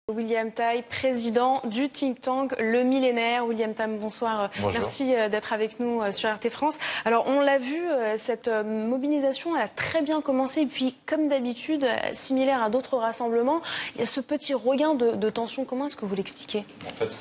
William Taye, président du think tank Le Millénaire. William Taye, bonsoir. Bonjour. Merci d'être avec nous sur RT France. Alors, on l'a vu, cette mobilisation a très bien commencé. Et puis, comme d'habitude, similaire à d'autres rassemblements, il y a ce petit regain de tension. Comment est-ce que vous l'expliquez ? En fait,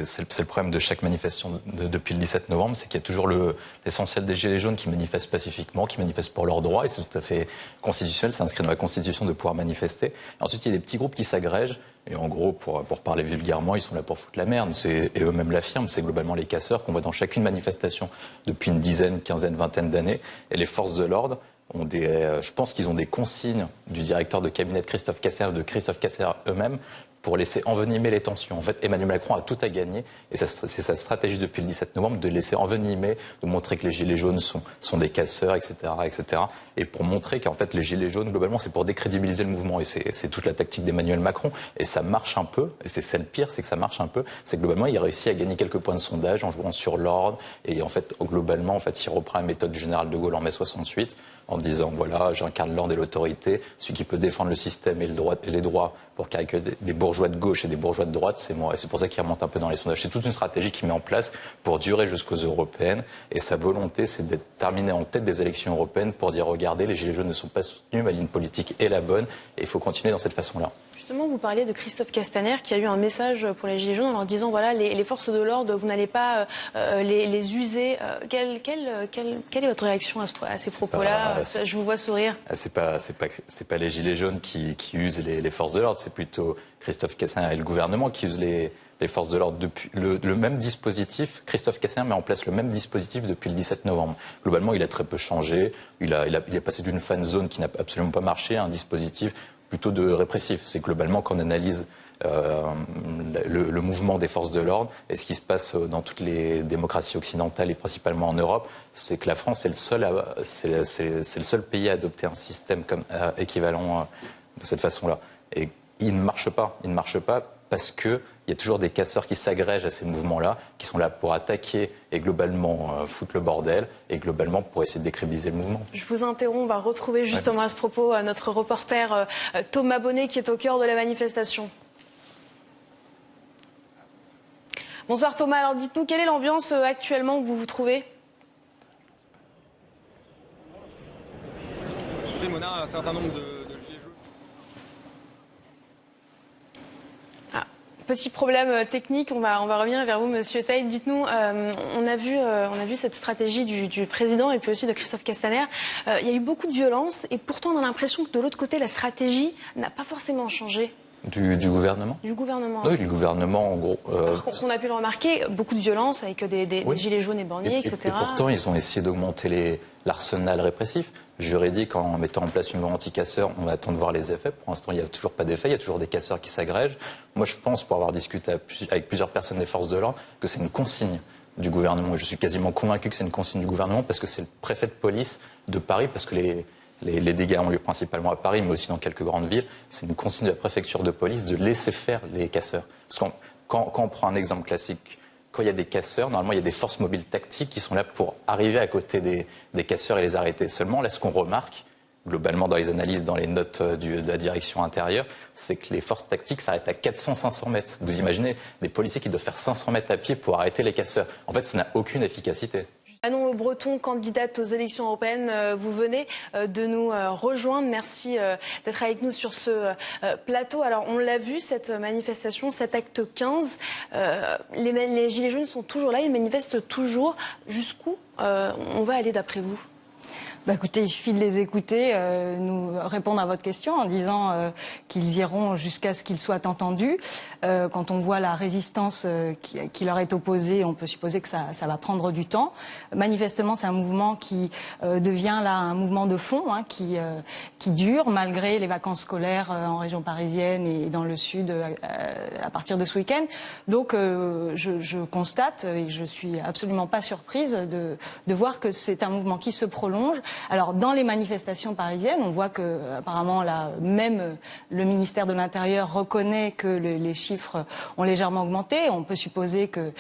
c'est le problème de chaque manifestation depuis le 17 novembre, c'est qu'il y a toujours l'essentiel des Gilets jaunes qui manifestent pacifiquement, qui manifestent pour leurs droits, et c'est tout à fait constitutionnel, c'est inscrit dans la Constitution de pouvoir manifester. Et ensuite, il y a des petits groupes qui s'agrègent. Et en gros, pour parler vulgairement, ils sont là pour foutre la merde. Et eux-mêmes l'affirment, c'est globalement les casseurs qu'on voit dans chacune manifestation depuis une dizaine, quinzaine, vingtaine d'années. Et les forces de l'ordre ont je pense qu'ils ont des consignes du directeur de cabinet de Christophe Castaner, de Christophe Castaner eux-mêmes, pour laisser envenimer les tensions. En fait, Emmanuel Macron a tout à gagner, et c'est sa stratégie depuis le 17 novembre de laisser envenimer, de montrer que les gilets jaunes sont des casseurs, etc., etc. Et pour montrer qu'en fait les gilets jaunes, globalement, c'est pour décrédibiliser le mouvement, et c'est toute la tactique d'Emmanuel Macron, et ça marche un peu, et c'est le pire, c'est que ça marche un peu, c'est que globalement, il a réussi à gagner quelques points de sondage en jouant sur l'ordre, et en fait, globalement, il reprend la méthode du général de Gaulle en mai 68, en disant, voilà, j'incarne l'ordre et l'autorité, celui qui peut défendre le système et les droits pour caricaturer des bourgeois de gauche et des bourgeois de droite, c'est moi. Et c'est pour ça qu'il remonte un peu dans les sondages. C'est toute une stratégie qu'il met en place pour durer jusqu'aux européennes. Et sa volonté, c'est d'être terminé en tête des élections européennes pour dire, regardez, les Gilets jaunes ne sont pas soutenus, ma ligne politique est la bonne, et il faut continuer dans cette façon-là. Justement, vous parliez de Christophe Castaner qui a eu un message pour les Gilets jaunes en leur disant, voilà, les forces de l'ordre, vous n'allez pas les user. Quelle est votre réaction à ces propos-là ? Je vous vois sourire. C'est pas les Gilets jaunes qui usent les forces de l'ordre, c'est plutôt Christophe Castaner et le gouvernement qui usent les forces de l'ordre depuis le même dispositif. Christophe Castaner met en place le même dispositif depuis le 17 novembre. Globalement, il a très peu changé. Il est passé d'une fan zone qui n'a absolument pas marché à un dispositif plutôt de répressif. C'est globalement quand on analyse le mouvement des forces de l'ordre et ce qui se passe dans toutes les démocraties occidentales et principalement en Europe, c'est que la France est le seul pays à adopter un système équivalent de cette façon-là. Et il ne marche pas. Il ne marche pas parce qu'il y a toujours des casseurs qui s'agrègent à ces mouvements-là, qui sont là pour attaquer et globalement foutre le bordel, et globalement pour essayer de décrédibiliser le mouvement. Je vous interromps, on va retrouver justement à ce propos notre reporter Thomas Bonnet qui est au cœur de la manifestation. Bonsoir Thomas, alors dites-nous, quelle est l'ambiance actuellement où vous vous trouvez ? Écoutez Mona, un certain nombre de gilets jaunes. Petit problème technique, on va revenir vers vous, Monsieur Taye. Dites-nous, on a vu cette stratégie du président et puis aussi de Christophe Castaner. Il y a eu beaucoup de violence et pourtant on a l'impression que de l'autre côté, la stratégie n'a pas forcément changé. Du gouvernement ? Du gouvernement. Oui, le gouvernement, en gros. On a pu le remarquer, beaucoup de violence avec des gilets jaunes éborgnés, etc. Et pourtant, ils ont essayé d'augmenter l'arsenal répressif juridique en mettant en place une loi anti-casseurs. On attend de voir les effets. Pour l'instant, il n'y a toujours pas d'effet. Il y a toujours des casseurs qui s'agrègent. Moi, je pense, pour avoir discuté avec plusieurs personnes des forces de l'ordre, que c'est une consigne du gouvernement. Et je suis quasiment convaincu que c'est une consigne du gouvernement parce que c'est le préfet de police de Paris, parce que les dégâts ont lieu principalement à Paris, mais aussi dans quelques grandes villes. C'est une consigne de la préfecture de police de laisser faire les casseurs. Parce que quand on prend un exemple classique, quand il y a des casseurs, normalement, il y a des forces mobiles tactiques qui sont là pour arriver à côté des casseurs et les arrêter. Seulement, là, ce qu'on remarque, globalement, dans les analyses, dans les notes de la direction intérieure, c'est que les forces tactiques s'arrêtent à 400-500 mètres. Vous imaginez des policiers qui doivent faire 500 mètres à pied pour arrêter les casseurs. En fait, ça n'a aucune efficacité. Manon Le Breton, candidate aux élections européennes, vous venez de nous rejoindre. Merci d'être avec nous sur ce plateau. Alors, on l'a vu, cette manifestation, cet acte 15, les Gilets jaunes sont toujours là, ils manifestent toujours. Jusqu'où on va aller d'après vous ? Écoutez, il suffit de les écouter nous répondre à votre question en disant qu'ils iront jusqu'à ce qu'ils soient entendus. Quand on voit la résistance qui leur est opposée, on peut supposer que ça va prendre du temps. Manifestement, c'est un mouvement qui devient là un mouvement de fond, qui dure malgré les vacances scolaires en région parisienne et dans le sud à partir de ce week-end. Donc, je constate et je suis absolument pas surprise de voir que c'est un mouvement qui se prolonge Alors, dans les manifestations parisiennes, on voit que, apparemment, là, même le ministère de l'Intérieur reconnaît que les chiffres ont légèrement augmenté. On peut supposer que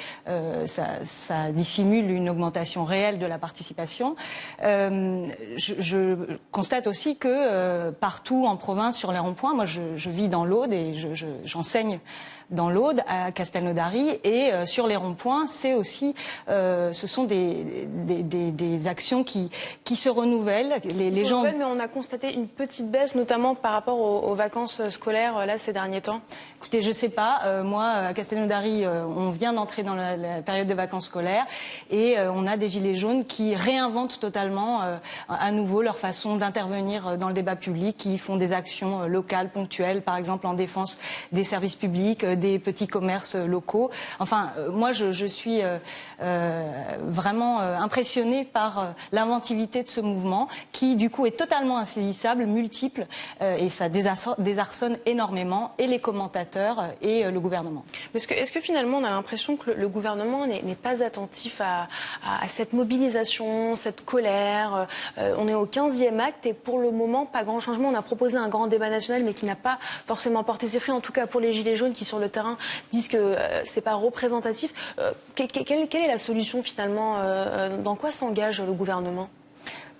ça dissimule une augmentation réelle de la participation. Je constate aussi que partout en province, sur les ronds-points, moi je vis dans l'Aude et j'enseigne dans l'Aude, à Castelnaudary, et sur les ronds-points, c'est aussi, ce sont des actions qui se renouvellent. Les gens... Mais on a constaté une petite baisse, notamment par rapport aux vacances scolaires là ces derniers temps. Écoutez, je sais pas. Moi, à Castelnaudary, on vient d'entrer dans la période de vacances scolaires et on a des gilets jaunes qui réinventent totalement à nouveau leur façon d'intervenir dans le débat public, qui font des actions locales, ponctuelles, par exemple en défense des services publics, des petits commerces locaux. Enfin, moi, je suis vraiment impressionnée par l'inventivité de ce mouvement qui, du coup, est totalement insaisissable, multiple, et ça désarçonne énormément et les commentateurs et le gouvernement. Est-ce que finalement, on a l'impression que le gouvernement n'est pas attentif à cette mobilisation, cette colère? On est au 15e acte et pour le moment, pas grand changement. On a proposé un grand débat national, mais qui n'a pas forcément porté ses fruits, en tout cas pour les Gilets jaunes qui, sur le terrain, disent que c'est pas représentatif. Quelle est la solution finalement? Dans quoi s'engage le gouvernement?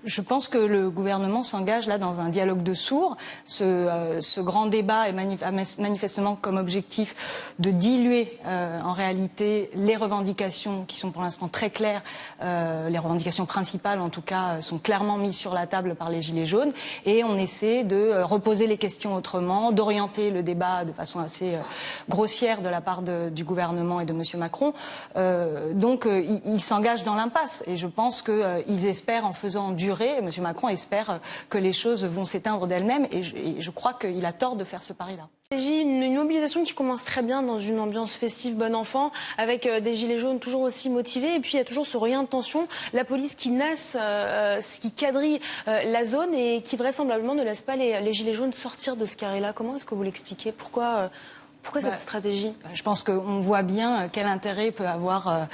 Je pense que le gouvernement s'engage là dans un dialogue de sourds. Ce grand débat a manifestement comme objectif de diluer en réalité les revendications qui sont pour l'instant très claires. Les revendications principales en tout cas sont clairement mises sur la table par les Gilets jaunes et on essaie de reposer les questions autrement, d'orienter le débat de façon assez grossière de la part du gouvernement et de M. Macron. Donc ils s'engagent dans l'impasse et je pense qu'ils espèrent en faisant durer. M. Macron espère que les choses vont s'éteindre d'elles-mêmes et je crois qu'il a tort de faire ce pari-là. Une mobilisation qui commence très bien dans une ambiance festive bon enfant, avec des gilets jaunes toujours aussi motivés, et puis il y a toujours ce regain de tension, la police qui nasse, qui quadrille la zone et qui vraisemblablement ne laisse pas les gilets jaunes sortir de ce carré-là. Comment est-ce que vous l'expliquez? Pourquoi cette stratégie? Je pense qu'on voit bien quel intérêt peut avoir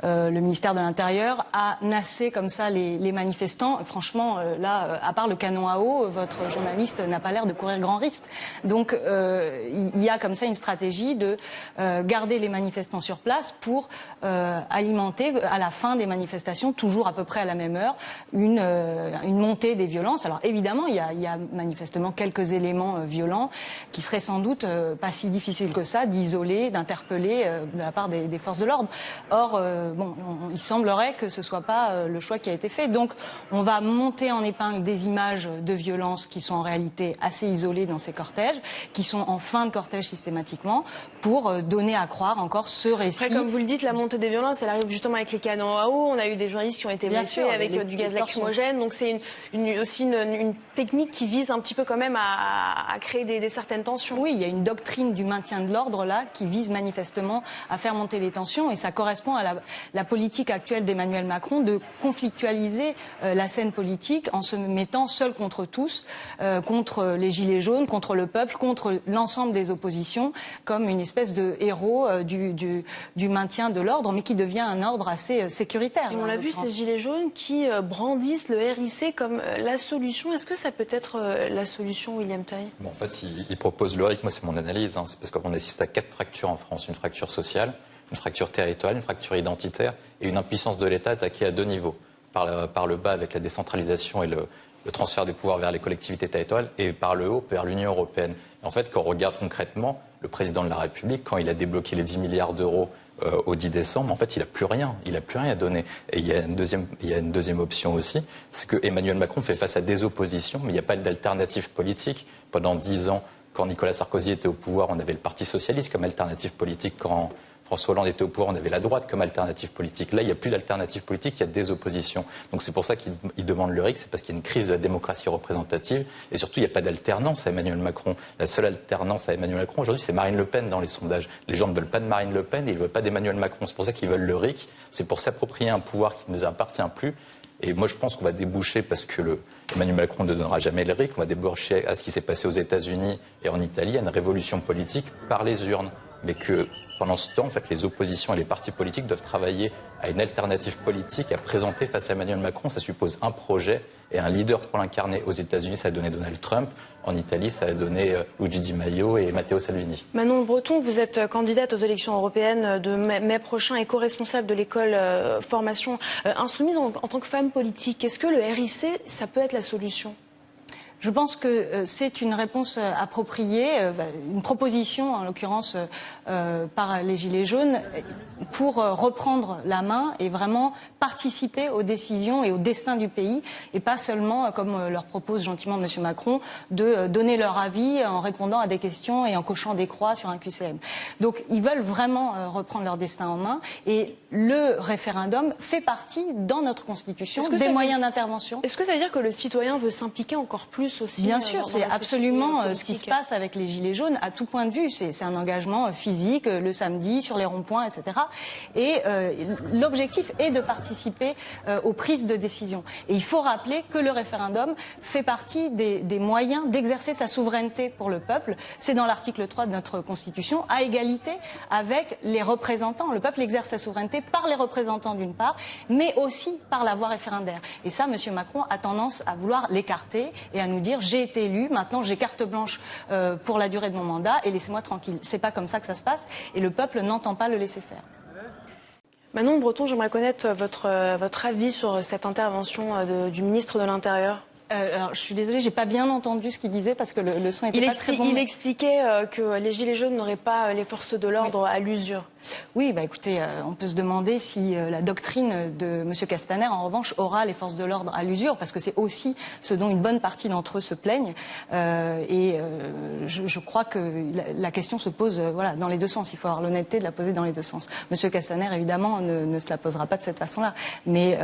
le ministère de l'Intérieur à nasser comme ça les manifestants. Franchement, là, à part le canon à eau, votre journaliste n'a pas l'air de courir grand risque. Donc, il y a comme ça une stratégie de garder les manifestants sur place pour alimenter, à la fin des manifestations, toujours à peu près à la même heure, une montée des violences. Alors, évidemment, il y a manifestement quelques éléments violents qui seraient sans doute pas si difficiles que ça d'isoler, d'interpeller de la part des forces de l'ordre. Or, il semblerait que ce soit pas le choix qui a été fait. Donc, on va monter en épingle des images de violence qui sont en réalité assez isolées dans ces cortèges, qui sont en fin de cortège systématiquement, pour donner à croire encore ce récit. Après, comme vous le dites, la montée des violences, elle arrive justement avec les canons à eau. On a eu des journalistes qui ont été blessés avec du gaz lacrymogène. Donc, c'est aussi une technique qui vise un petit peu quand même à créer des certaines tensions. Oui, il y a une doctrine du maintien de l'ordre là qui vise manifestement à faire monter les tensions et ça correspond à la politique actuelle d'Emmanuel Macron de conflictualiser la scène politique en se mettant seul contre tous, contre les gilets jaunes, contre le peuple, contre l'ensemble des oppositions, comme une espèce de héros du maintien de l'ordre, mais qui devient un ordre assez sécuritaire. Et on l'a vu, ces gilets jaunes qui brandissent le RIC comme la solution. Est-ce que ça peut être la solution, William Taye? En fait, il propose le RIC. Moi, c'est mon analyse. C'est parce qu'on assiste à 4 fractures en France. Une fracture sociale, une fracture territoriale, une fracture identitaire et une impuissance de l'État attaquée à 2 niveaux. Par le bas avec la décentralisation et le transfert des pouvoirs vers les collectivités territoriales et par le haut vers l'Union européenne. Et en fait, quand on regarde concrètement, le président de la République, quand il a débloqué les 10 milliards d'euros au 10 décembre, en fait, il n'a plus rien. Il n'a plus rien à donner. Et il y a une deuxième option aussi, c'est que Emmanuel Macron fait face à des oppositions, mais il n'y a pas d'alternative politique. Pendant 10 ans, quand Nicolas Sarkozy était au pouvoir, on avait le Parti socialiste comme alternative politique. Quand François Hollande était au pouvoir, on avait la droite comme alternative politique. Là, il n'y a plus d'alternative politique, il y a des oppositions. Donc c'est pour ça qu'il demande le RIC, c'est parce qu'il y a une crise de la démocratie représentative. Et surtout, il n'y a pas d'alternance à Emmanuel Macron. La seule alternance à Emmanuel Macron aujourd'hui, c'est Marine Le Pen dans les sondages. Les gens ne veulent pas de Marine Le Pen et ils ne veulent pas d'Emmanuel Macron. C'est pour ça qu'ils veulent le RIC. C'est pour s'approprier un pouvoir qui ne nous appartient plus. Et moi, je pense qu'on va déboucher, parce que Emmanuel Macron ne donnera jamais le RIC, on va déboucher à ce qui s'est passé aux États-Unis et en Italie, à une révolution politique par les urnes. mais que pendant ce temps, en fait, les oppositions et les partis politiques doivent travailler à une alternative politique à présenter face à Emmanuel Macron. Ça suppose un projet et un leader pour l'incarner. Aux États-Unis, ça a donné Donald Trump. En Italie, ça a donné Luigi Di Maio et Matteo Salvini. Manon Breton, vous êtes candidate aux élections européennes de mai prochain et co-responsable de l'école formation insoumise. En tant que femme politique, est-ce que le RIC, ça peut être la solution ? Je pense que c'est une réponse appropriée, une proposition en l'occurrence par les Gilets jaunes pour reprendre la main et vraiment participer aux décisions et au destin du pays et pas seulement, comme leur propose gentiment M. Macron, de donner leur avis en répondant à des questions et en cochant des croix sur un QCM. Donc ils veulent vraiment reprendre leur destin en main et le référendum fait partie dans notre Constitution des moyens d'intervention. Est-ce que ça veut dire que le citoyen veut s'impliquer encore plus aussi? Bien sûr, c'est absolument ce qui se passe avec les Gilets jaunes à tout point de vue. C'est un engagement physique le samedi sur les ronds-points, etc. Et l'objectif est de participer aux prises de décision. Et il faut rappeler que le référendum fait partie des moyens d'exercer sa souveraineté pour le peuple. C'est dans l'article 3 de notre Constitution, à égalité avec les représentants. Le peuple exerce sa souveraineté par les représentants d'une part, mais aussi par la voie référendaire. Et ça, M. Macron a tendance à vouloir l'écarter et à nous dire j'ai été élu, maintenant j'ai carte blanche pour la durée de mon mandat et laissez-moi tranquille. C'est pas comme ça que ça se passe et le peuple n'entend pas le laisser faire. Manon Breton, j'aimerais connaître votre avis sur cette intervention du ministre de l'Intérieur. Alors, je suis désolée, j'ai pas bien entendu ce qu'il disait parce que le son était pas très bon. Il expliquait que les Gilets jaunes n'auraient pas les forces de l'ordre à l'usure. Oui, écoutez, on peut se demander si la doctrine de M. Castaner, en revanche, aura les forces de l'ordre à l'usure, parce que c'est aussi ce dont une bonne partie d'entre eux se plaignent. Je crois que la question se pose dans les deux sens. Il faut avoir l'honnêteté de la poser dans les deux sens. M. Castaner, évidemment, ne se la posera pas de cette façon-là. Mais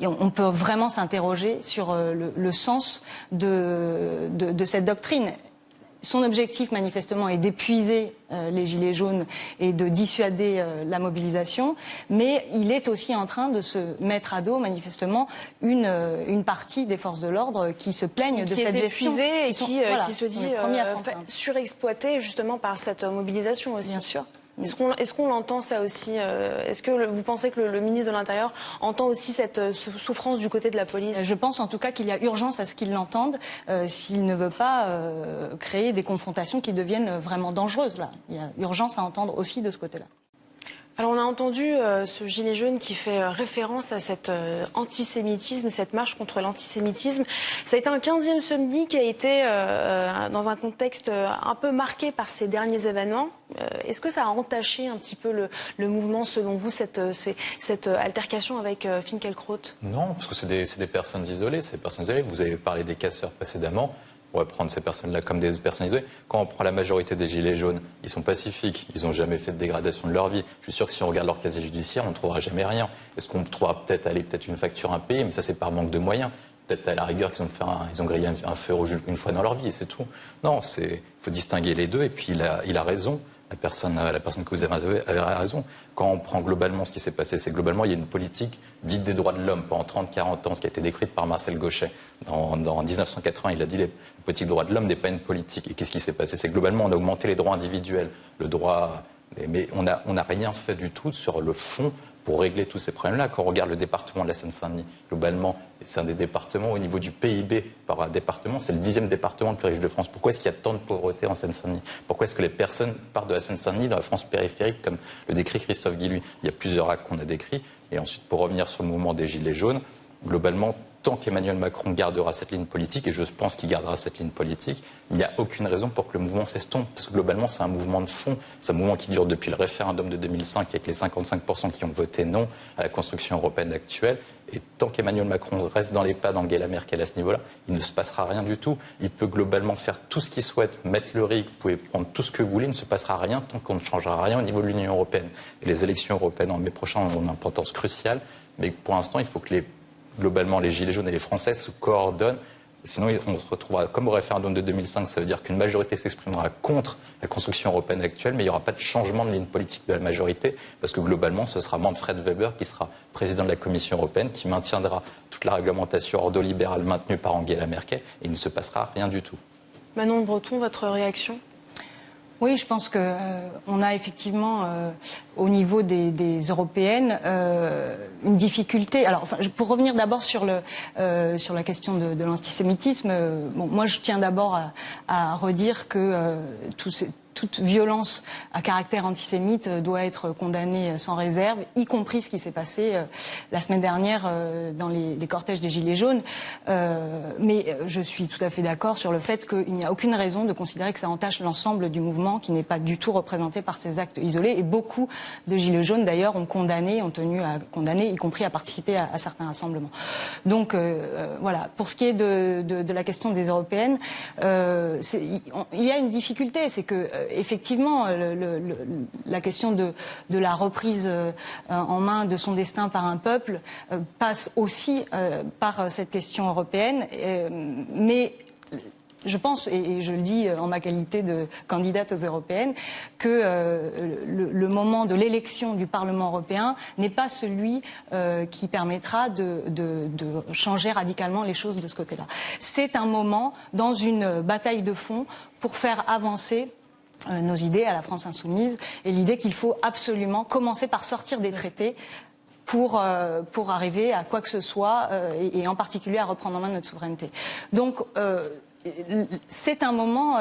on peut vraiment s'interroger sur le sens de cette doctrine. Son objectif, manifestement, est d'épuiser les Gilets jaunes et de dissuader la mobilisation, mais il est aussi en train de se mettre à dos, manifestement, une partie des forces de l'ordre qui se plaignent de cette gestion. Et qui se dit surexploitée, justement, par cette mobilisation aussi. Bien sûr. Est-ce qu'on l'entend ça aussi? Est-ce que vous pensez que le ministre de l'Intérieur entend aussi cette souffrance du côté de la police? Je pense en tout cas qu'il y a urgence à ce qu'il l'entende s'il ne veut pas créer des confrontations qui deviennent vraiment dangereuses. Là. Il y a urgence à entendre aussi de ce côté-là. Alors on a entendu ce gilet jaune qui fait référence à cet antisémitisme, cette marche contre l'antisémitisme. Ça a été un 15e samedi qui a été dans un contexte un peu marqué par ces derniers événements. Est-ce que ça a entaché un petit peu le mouvement, selon vous, cette altercation avec Finkielkraut? Non, parce que c'est des personnes isolées. Vous avez parlé des casseurs précédemment. On va prendre ces personnes-là comme des personnes isolées. Quand on prend la majorité des Gilets jaunes, ils sont pacifiques, ils n'ont jamais fait de dégradation de leur vie. Je suis sûr que si on regarde leur casier judiciaire, on ne trouvera jamais rien. Est-ce qu'on trouvera peut-être une facture impayée, mais ça c'est par manque de moyens. Peut-être à la rigueur qu'ils ont grillé un feu rouge une fois dans leur vie, et c'est tout. Non, il faut distinguer les deux, et puis il a raison. La personne que vous avez raison. Quand on prend globalement ce qui s'est passé, c'est globalement il y a une politique dite des droits de l'homme pendant 30-40 ans, ce qui a été décrite par Marcel Gauchet. En 1980, il a dit la politique des droits de l'homme n'est pas une politique. Et qu'est-ce qui s'est passé? C'est que globalement on a augmenté les droits individuels, mais on n'a rien fait du tout sur le fond pour régler tous ces problèmes-là. Quand on regarde le département de la Seine-Saint-Denis, globalement, c'est un des départements au niveau du PIB par département, c'est le 10e département le plus riche de France. Pourquoi est-ce qu'il y a tant de pauvreté en Seine-Saint-Denis? Pourquoi est-ce que les personnes partent de la Seine-Saint-Denis dans la France périphérique, comme le décrit Christophe Guilluy? Il y a plusieurs actes qu'on a décrits. Et ensuite, pour revenir sur le mouvement des Gilets jaunes, globalement, tant qu'Emmanuel Macron gardera cette ligne politique, et je pense qu'il gardera cette ligne politique, il n'y a aucune raison pour que le mouvement s'estompe. Parce que globalement, c'est un mouvement de fond. C'est un mouvement qui dure depuis le référendum de 2005 avec les 55% qui ont voté non à la construction européenne actuelle. Et tant qu'Emmanuel Macron reste dans les pas d'Angela Merkel à ce niveau-là, il ne se passera rien du tout. Il peut globalement faire tout ce qu'il souhaite, mettre le RIC, vous pouvez prendre tout ce que vous voulez, il ne se passera rien tant qu'on ne changera rien au niveau de l'Union européenne. Et les élections européennes en mai prochain ont une importance cruciale. Mais pour l'instant, il faut que globalement, les Gilets jaunes et les Français se coordonnent. Sinon, on se retrouvera comme au référendum de 2005. Ça veut dire qu'une majorité s'exprimera contre la construction européenne actuelle, mais il n'y aura pas de changement de ligne politique de la majorité, parce que globalement, ce sera Manfred Weber qui sera président de la Commission européenne, qui maintiendra toute la réglementation ordolibérale maintenue par Angela Merkel, et il ne se passera rien du tout. Manon Breton, votre réaction? Oui, je pense que on a effectivement au niveau des européennes une difficulté. Alors, pour revenir d'abord sur la question de l'antisémitisme, moi je tiens d'abord à redire que toute violence à caractère antisémite doit être condamnée sans réserve, y compris ce qui s'est passé la semaine dernière dans les cortèges des Gilets jaunes. Mais je suis tout à fait d'accord sur le fait qu'il n'y a aucune raison de considérer que ça entache l'ensemble du mouvement qui n'est pas du tout représenté par ces actes isolés. Et beaucoup de Gilets jaunes, d'ailleurs, ont tenu à condamner, y compris à participer à certains rassemblements. Donc, voilà. Pour ce qui est de la question des européennes, il y a une difficulté, c'est que effectivement, la question de la reprise en main de son destin par un peuple passe aussi par cette question européenne. Mais je pense, et je le dis en ma qualité de candidate aux européennes, que le moment de l'élection du Parlement européen n'est pas celui qui permettra de changer radicalement les choses de ce côté-là. C'est un moment dans une bataille de fond pour faire avancer nos idées à la France insoumise et l'idée qu'il faut absolument commencer par sortir des traités pour arriver à quoi que ce soit et en particulier à reprendre en main notre souveraineté. Donc c'est un moment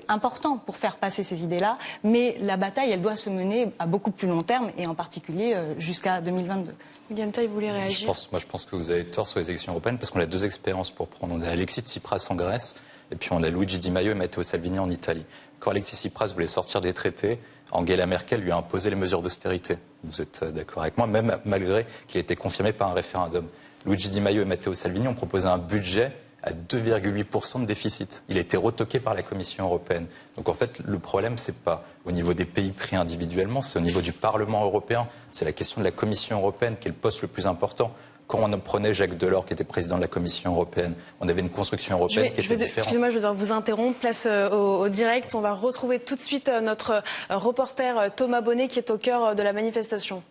important pour faire passer ces idées-là, mais la bataille, elle doit se mener à beaucoup plus long terme et en particulier jusqu'à 2022. William Tay, vous voulez réagir ? Je pense que vous avez tort sur les élections européennes parce qu'on a deux expériences pour prendre. On a Alexis Tsipras en Grèce et puis on a Luigi Di Maio et Matteo Salvini en Italie. Quand Alexis Tsipras voulait sortir des traités, Angela Merkel lui a imposé les mesures d'austérité. Vous êtes d'accord avec moi, même malgré qu'il ait été confirmé par un référendum. Luigi Di Maio et Matteo Salvini ont proposé un budget à 2,8% de déficit. Il a été retoqué par la Commission européenne. Donc en fait, le problème, c'est pas au niveau des pays pris individuellement, c'est au niveau du Parlement européen. C'est la question de la Commission européenne qui est le poste le plus important. Quand on prenait Jacques Delors, qui était président de la Commission européenne, on avait une construction européenne qui était différente. Excusez-moi, je vais devoir vous interrompre. Place au direct. On va retrouver tout de suite notre reporter Thomas Bonnet, qui est au cœur de la manifestation.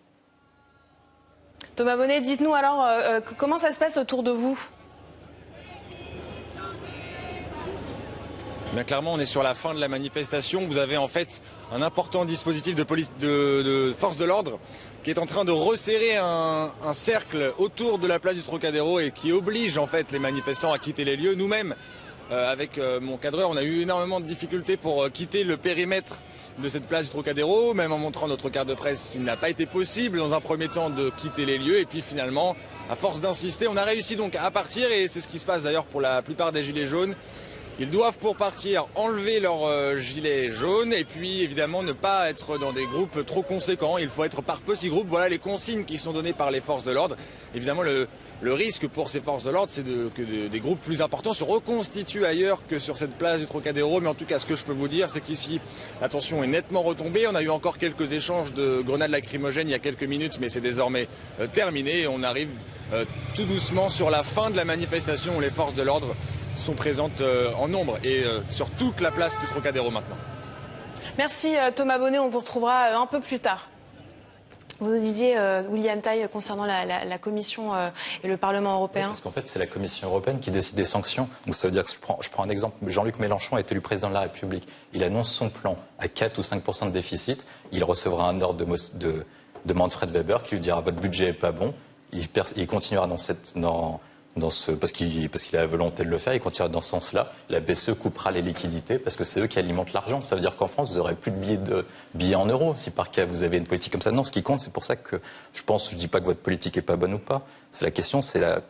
Thomas Bonnet, dites-nous alors, comment ça se passe autour de vous ? Bien clairement, on est sur la fin de la manifestation. Vous avez en fait un important dispositif de force de l'ordre qui est en train de resserrer un cercle autour de la place du Trocadéro et qui oblige en fait les manifestants à quitter les lieux. Nous-mêmes, avec mon cadreur, on a eu énormément de difficultés pour quitter le périmètre de cette place du Trocadéro. Même en montrant notre carte de presse, il n'a pas été possible dans un premier temps de quitter les lieux. Et puis finalement, à force d'insister, on a réussi donc à partir. Et c'est ce qui se passe d'ailleurs pour la plupart des gilets jaunes. Ils doivent pour partir enlever leur gilet jaune et puis évidemment ne pas être dans des groupes trop conséquents. Il faut être par petits groupes. Voilà les consignes qui sont données par les forces de l'ordre. Évidemment le risque pour ces forces de l'ordre, c'est que des groupes plus importants se reconstituent ailleurs que sur cette place du Trocadéro. Mais en tout cas, ce que je peux vous dire, c'est qu'ici, la tension est nettement retombée. On a eu encore quelques échanges de grenades lacrymogènes il y a quelques minutes, mais c'est désormais terminé. Et on arrive tout doucement sur la fin de la manifestation où les forces de l'ordre sont présentes en nombre et sur toute la place du Trocadéro maintenant. Merci Thomas Bonnet, on vous retrouvera un peu plus tard. Vous nous disiez, William Tay, concernant la Commission et le Parlement européen. Oui, parce qu'en fait, c'est la Commission européenne qui décide des sanctions. Donc ça veut dire que je prends un exemple. Jean-Luc Mélenchon est élu président de la République. Il annonce son plan à 4 ou 5% de déficit. Il recevra un ordre de Manfred Weber qui lui dira « votre budget n'est pas bon ». Il continuera parce qu'il a la volonté de le faire, il continuera dans ce sens-là. La BCE coupera les liquidités parce que c'est eux qui alimentent l'argent. Ça veut dire qu'en France, vous n'aurez plus de billets en euros si par cas vous avez une politique comme ça. Non, ce qui compte, c'est pour ça que je dis pas que votre politique est pas bonne ou pas. C'est la question,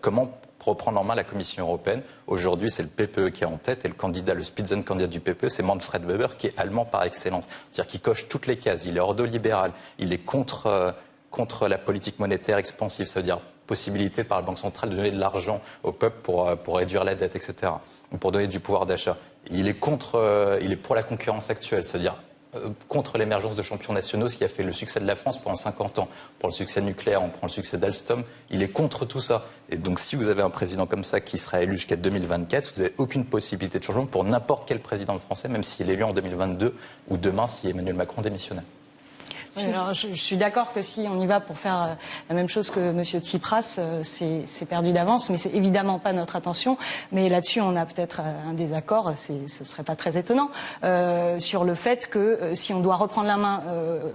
comment reprendre en main la Commission européenne. Aujourd'hui, c'est le PPE qui est en tête et le Spitzenkandidat du PPE, c'est Manfred Weber qui est allemand par excellence. C'est-à-dire qu'il coche toutes les cases. Il est ordolibéral. Il est contre la politique monétaire expansive. Ça veut dire possibilité par la Banque centrale de donner de l'argent au peuple pour réduire la dette, etc. Ou pour donner du pouvoir d'achat. Il est pour la concurrence actuelle, c'est-à-dire contre l'émergence de champions nationaux, ce qui a fait le succès de la France pendant 50 ans. Pour le succès nucléaire, on prend le succès d'Alstom. Il est contre tout ça. Et donc, si vous avez un président comme ça qui sera élu jusqu'à 2024, vous n'avez aucune possibilité de changement pour n'importe quel président français, même s'il est élu en 2022 ou demain si Emmanuel Macron démissionnait. Oui, alors je suis d'accord que si on y va pour faire la même chose que M. Tsipras, c'est perdu d'avance, mais c'est évidemment pas notre intention. Mais là-dessus, on a peut-être un désaccord, ce serait pas très étonnant, sur le fait que si on doit reprendre la main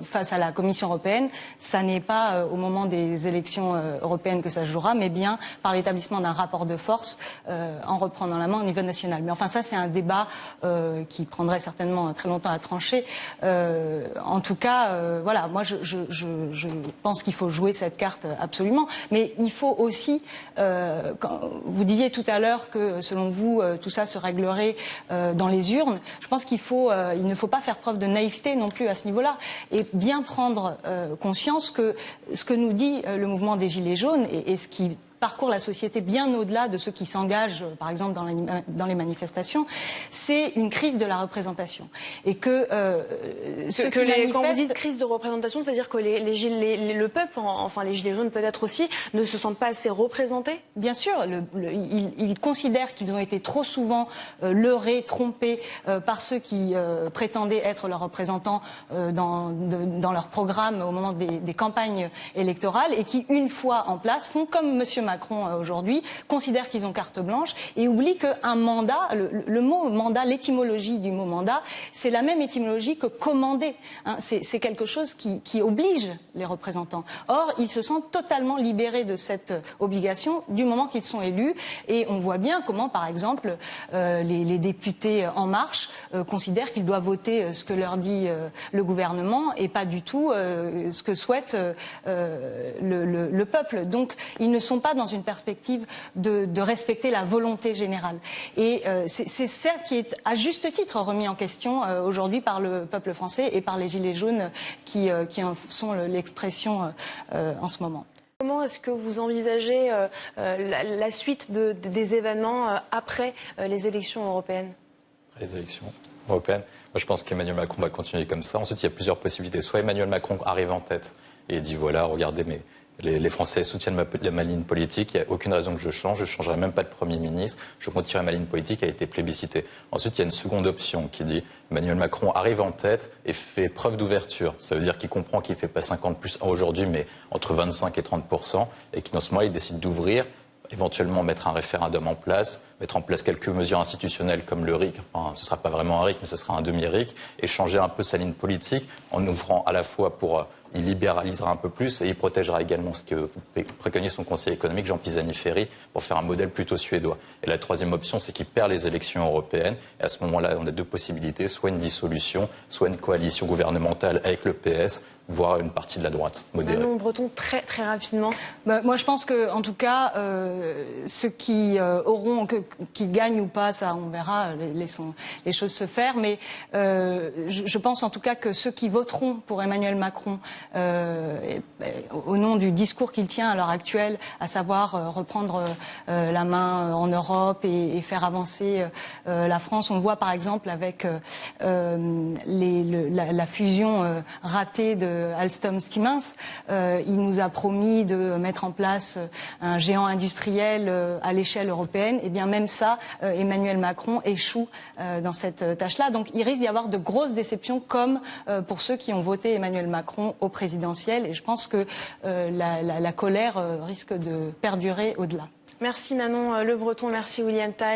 face à la Commission européenne, ça n'est pas au moment des élections européennes que ça se jouera, mais bien par l'établissement d'un rapport de force en reprenant la main au niveau national. Mais enfin, ça, c'est un débat qui prendrait certainement très longtemps à trancher. En tout cas, voilà, moi je pense qu'il faut jouer cette carte absolument, mais il faut aussi, vous disiez tout à l'heure que selon vous tout ça se réglerait dans les urnes. Je pense il ne faut pas faire preuve de naïveté non plus à ce niveau-là et bien prendre conscience que ce que nous dit le mouvement des Gilets jaunes et ce qui parcourt la société bien au-delà de ceux qui s'engagent, par exemple, dans les manifestations, c'est une crise de la représentation. Et que quand vous dites crise de représentation, c'est-à-dire que le peuple, enfin les Gilets jaunes peut-être aussi, ne se sentent pas assez représentés? Bien sûr, ils considèrent qu'ils ont été trop souvent leurrés, trompés par ceux qui prétendaient être leurs représentants dans leur programme au moment des campagnes électorales et qui, une fois en place, font comme M. Macron aujourd'hui, considèrent qu'ils ont carte blanche et oublient qu'un mandat, le mot mandat, l'étymologie du mot mandat, c'est la même étymologie que commander. Hein, c'est quelque chose qui oblige les représentants. Or, ils se sentent totalement libérés de cette obligation du moment qu'ils sont élus et on voit bien comment, par exemple, les députés En Marche considèrent qu'ils doivent voter ce que leur dit le gouvernement et pas du tout ce que souhaite le peuple. Donc, ils ne sont pas dans une perspective de respecter la volonté générale. Et c'est ça qui est à juste titre remis en question aujourd'hui par le peuple français et par les Gilets jaunes qui en sont l'expression en ce moment. Comment est-ce que vous envisagez la suite des événements après les élections européennes? Les élections européennes, moi je pense qu'Emmanuel Macron va continuer comme ça. Ensuite, il y a plusieurs possibilités. Soit Emmanuel Macron arrive en tête et dit voilà, regardez, mais les Français soutiennent ma ligne politique, il n'y a aucune raison que je change, je ne changerai même pas de Premier ministre, je continuerai ma ligne politique, elle a été plébiscitée. Ensuite, il y a une seconde option qui dit Emmanuel Macron arrive en tête et fait preuve d'ouverture. Ça veut dire qu'il comprend qu'il ne fait pas 50+1 aujourd'hui, mais entre 25 et 30%, et qui dans ce moment-là, il décide d'ouvrir, éventuellement mettre un référendum en place, mettre en place quelques mesures institutionnelles comme le RIC, enfin, ce ne sera pas vraiment un RIC, mais ce sera un demi-RIC, et changer un peu sa ligne politique en ouvrant à la fois pour... il libéralisera un peu plus et il protégera également ce que préconise son conseiller économique, Jean Pisani-Ferry, pour faire un modèle plutôt suédois. Et la troisième option, c'est qu'il perd les élections européennes. Et à ce moment-là, on a deux possibilités, soit une dissolution, soit une coalition gouvernementale avec le PS, voire une partie de la droite modérée. Manon Breton, très très rapidement. Moi, je pense que, en tout cas, ceux qui qui gagnent ou pas, ça, on verra, laissons les choses se faire. Mais je pense en tout cas que ceux qui voteront pour Emmanuel Macron, au nom du discours qu'il tient à l'heure actuelle, à savoir reprendre la main en Europe et faire avancer la France, on le voit par exemple avec la fusion ratée de Alstom-Siemens, il nous a promis de mettre en place un géant industriel à l'échelle européenne. Et bien même ça, Emmanuel Macron échoue dans cette tâche-là. Donc il risque d'y avoir de grosses déceptions comme pour ceux qui ont voté Emmanuel Macron au présidentiel. Et je pense que la colère risque de perdurer au-delà. Merci Manon Le Breton, merci William Taï.